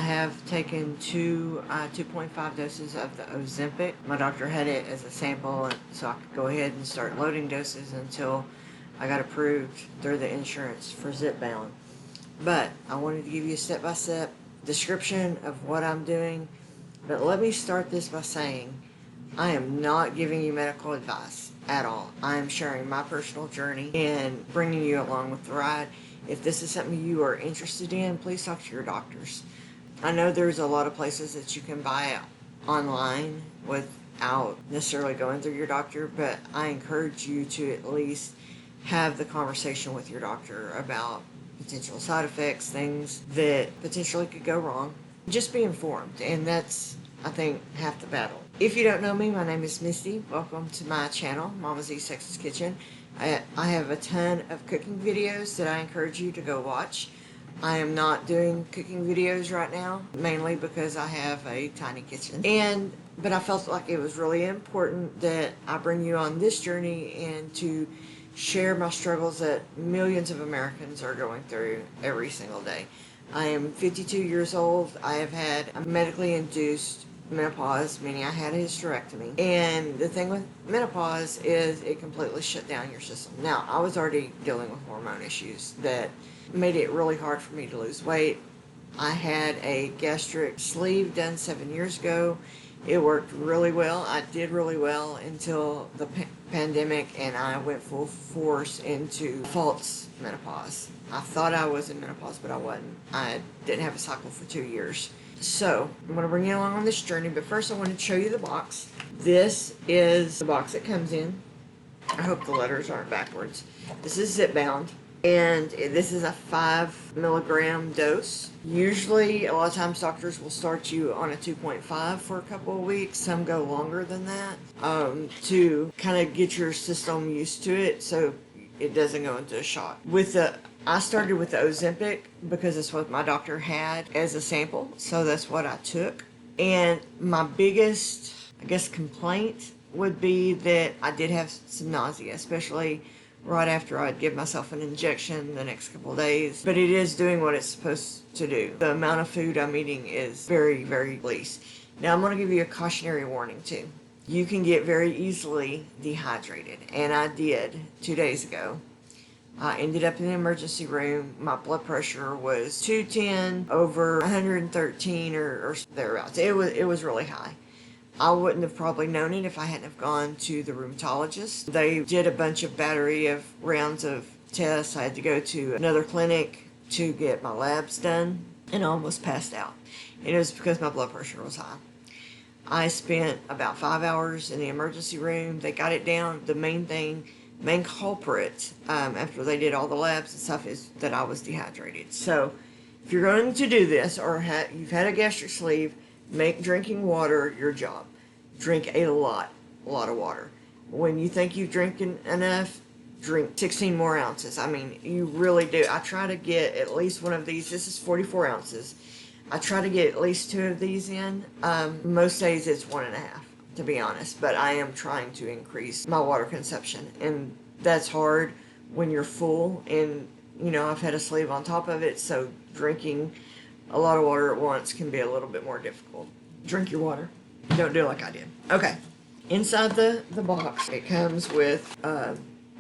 have taken two 2.5 doses of the Ozempic. My doctor had it as a sample, so I could go ahead and start loading doses until I got approved through the insurance for Zepbound. But I wanted to give you a step-by-step description of what I'm doing. But let me start this by saying I am not giving you medical advice at all. I am sharing my personal journey and bringing you along with the ride. If this is something you are interested in, please talk to your doctors. I know there's a lot of places that you can buy it online without necessarily going through your doctor, but I encourage you to at least have the conversation with your doctor about potential side effects, things that potentially could go wrong. Just be informed, and that's, I think, half the battle. If you don't know me, my name is Misty. Welcome to my channel, Mama Z's Texas Kitchen. I have a ton of cooking videos that I encourage you to go watch. I am not doing cooking videos right now, mainly because I have a tiny kitchen. But I felt like it was really important that I bring you on this journey and to share my struggles that millions of Americans are going through every single day. I am 52 years old. I have had a medically induced menopause, meaning I had a hysterectomy. And the thing with menopause is it completely shut down your system. Now, I was already dealing with hormone issues that made it really hard for me to lose weight. I had a gastric sleeve done 7 years ago. It worked really well. I did really well until the pandemic, and I went full force into false menopause. I thought I was in menopause, but I wasn't. I didn't have a cycle for 2 years. So I'm going to bring you along on this journey, but first I want to show you the box. This is the box it comes in. I hope the letters aren't backwards. This is Zepbound, and this is a 5 milligram dose. Usually, a lot of times doctors will start you on a 2.5 for a couple of weeks. Some go longer than that to kind of get your system used to it so it doesn't go into a shock. I started with the Ozempic because it's what my doctor had as a sample, so that's what I took. And my biggest, I guess, complaint would be that I did have some nausea, especially right after I'd give myself an injection the next couple of days. But it is doing what it's supposed to do. The amount of food I'm eating is very, very least. Now I'm going to give you a cautionary warning too. You can get very easily dehydrated, and I did 2 days ago. I ended up in the emergency room. My blood pressure was 210 over 113 or thereabouts. It was really high. I wouldn't have probably known it if I hadn't have gone to the rheumatologist. They did a bunch of battery of rounds of tests. I had to go to another clinic to get my labs done, and I almost passed out. It was because my blood pressure was high. I spent about 5 hours in the emergency room. They got it down. The main culprit, after they did all the labs and stuff, is that I was dehydrated. So if you're going to do this, or you've had a gastric sleeve, make drinking water your job. Drink a lot of water. When you think you've drinking enough, drink 16 more ounces. I mean, you really do. I try to get at least one of these. This is 44 ounces. I try to get at least 2 of these in. Most days it's 1.5, to be honest. But I am trying to increase my water consumption. And that's hard when you're full. And, you know, I've had a sleeve on top of it. So drinking a lot of water at once can be a little bit more difficult. Drink your water. Don't do it like I did. Okay. Inside the box, it comes with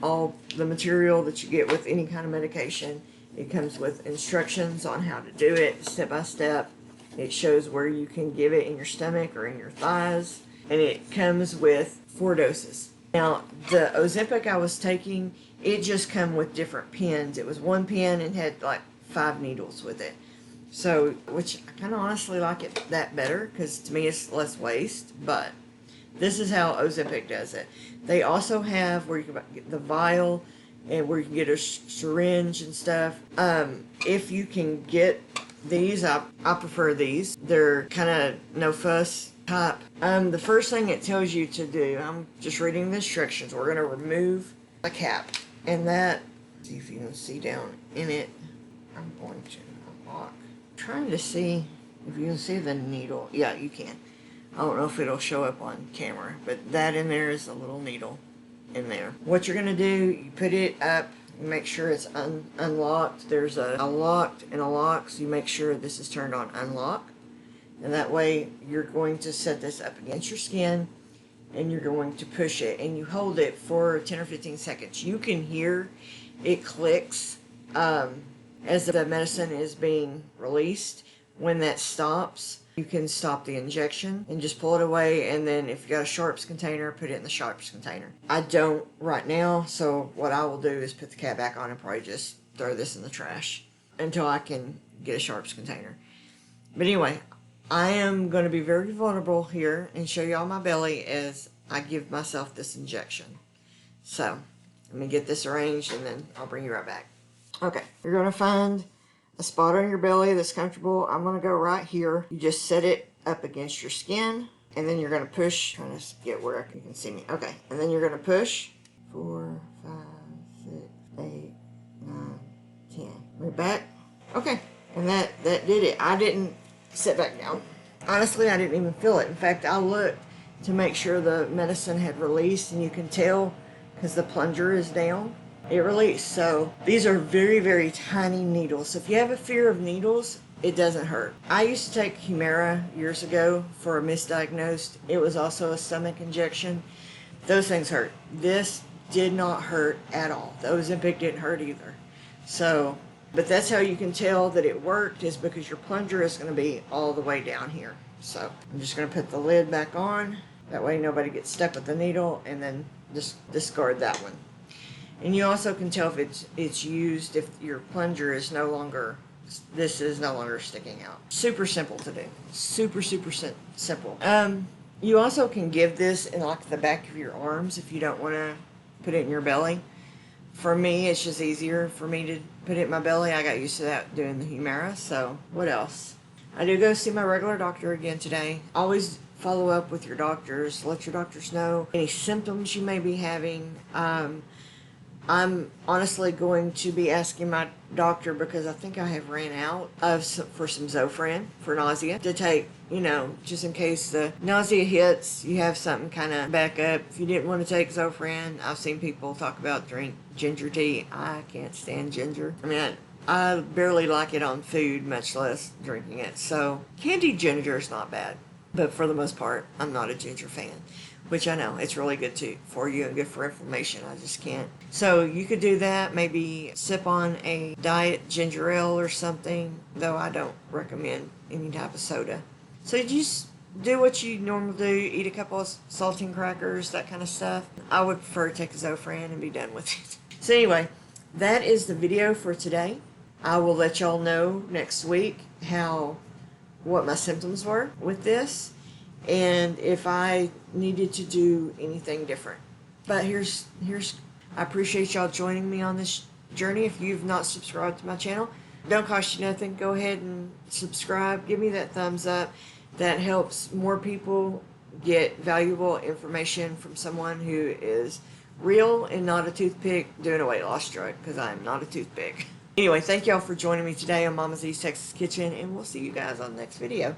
all the material that you get with any kind of medication. It comes with instructions on how to do it, step by step. It shows where you can give it in your stomach or in your thighs. And it comes with 4 doses. Now, the Ozempic I was taking, it just come with different pens. It was 1 pen and had like 5 needles with it. So, which I kind of honestly like it that better, because to me it's less waste. But this is how Ozempic does it. They also have where you can get the vial and where you can get a syringe and stuff. If you can get these, I prefer these. They're kind of no fuss type. The first thing it tells you to do, I'm just reading the instructions. We're going to remove the cap. And that, see if you can see down in it. I'm going to unlock. Trying to see if you can see the needle. Yeah, you can. I don't know if it'll show up on camera, but that in there is a little needle in there. What you're going to do, you put it up You make sure it's unlocked. There's a locked and a lock, so you make sure this is turned on unlock. And that way you're going to set this up against your skin and you're going to push it. And you hold it for 10 or 15 seconds. You can hear it clicks as the medicine is being released. When that stops, you can stop the injection and just pull it away, and then if you got a sharps container, put it in the sharps container. I don't right now, so what I will do is put the cap back on and probably just throw this in the trash until I can get a sharps container. But anyway, I am going to be very vulnerable here and show y'all my belly as I give myself this injection. So, let me get this arranged and then I'll bring you right back. Okay, you're going to find a spot on your belly that's comfortable. I'm going to go right here. You just set it up against your skin, and then you're going to push. I'm trying to get where you can see me. Okay, and then you're going to push. 4, 5, 6, 8, 9, 10. Right back. Okay, and that did it. I didn't sit back down. Honestly, I didn't even feel it. In fact, I looked to make sure the medicine had released, and you can tell because the plunger is down. It released. So these are very, very tiny needles. So if you have a fear of needles, it doesn't hurt. I used to take Humira years ago for a misdiagnosed. It was also a stomach injection. Those things hurt. This did not hurt at all. The Ozempic didn't hurt either. So, but that's how you can tell that it worked, is because your plunger is going to be all the way down here. So I'm just going to put the lid back on. That way nobody gets stuck with the needle, and then just discard that one. And you also can tell if it's used if your plunger is no longer, this is no longer sticking out. Super simple to do. Super simple. You also can give this in like the back of your arms if you don't want to put it in your belly. For me, it's just easier for me to put it in my belly. I got used to that doing the Humira. So what else? I do go see my regular doctor again today. Always follow up with your doctors. Let your doctors know any symptoms you may be having. I'm honestly going to be asking my doctor, because I think I have ran out for some Zofran for nausea to take, just in case the nausea hits, you have something kind of back up. If you didn't want to take Zofran, I've seen people talk about drink ginger tea. I can't stand ginger. I mean, I barely like it on food, much less drinking it. So candied ginger is not bad, but for the most part, I'm not a ginger fan. Which I know, it's really good for you and good for inflammation. I just can't. So you could do that, maybe sip on a diet ginger ale or something, though I don't recommend any type of soda. So you just do what you normally do, eat a couple of saltine crackers, that kind of stuff. I would prefer to take a Zofran and be done with it. So anyway, that is the video for today. I will let y'all know next week what my symptoms were with this, and if I needed to do anything different. But I appreciate y'all joining me on this journey. If you've not subscribed to my channel, don't cost you nothing. Go ahead and subscribe. Give me that thumbs up. That helps more people get valuable information from someone who is real and not a toothpick doing a weight loss drug, because I am not a toothpick. Anyway, thank y'all for joining me today on Mama Z's Texas Kitchen, and we'll see you guys on the next video.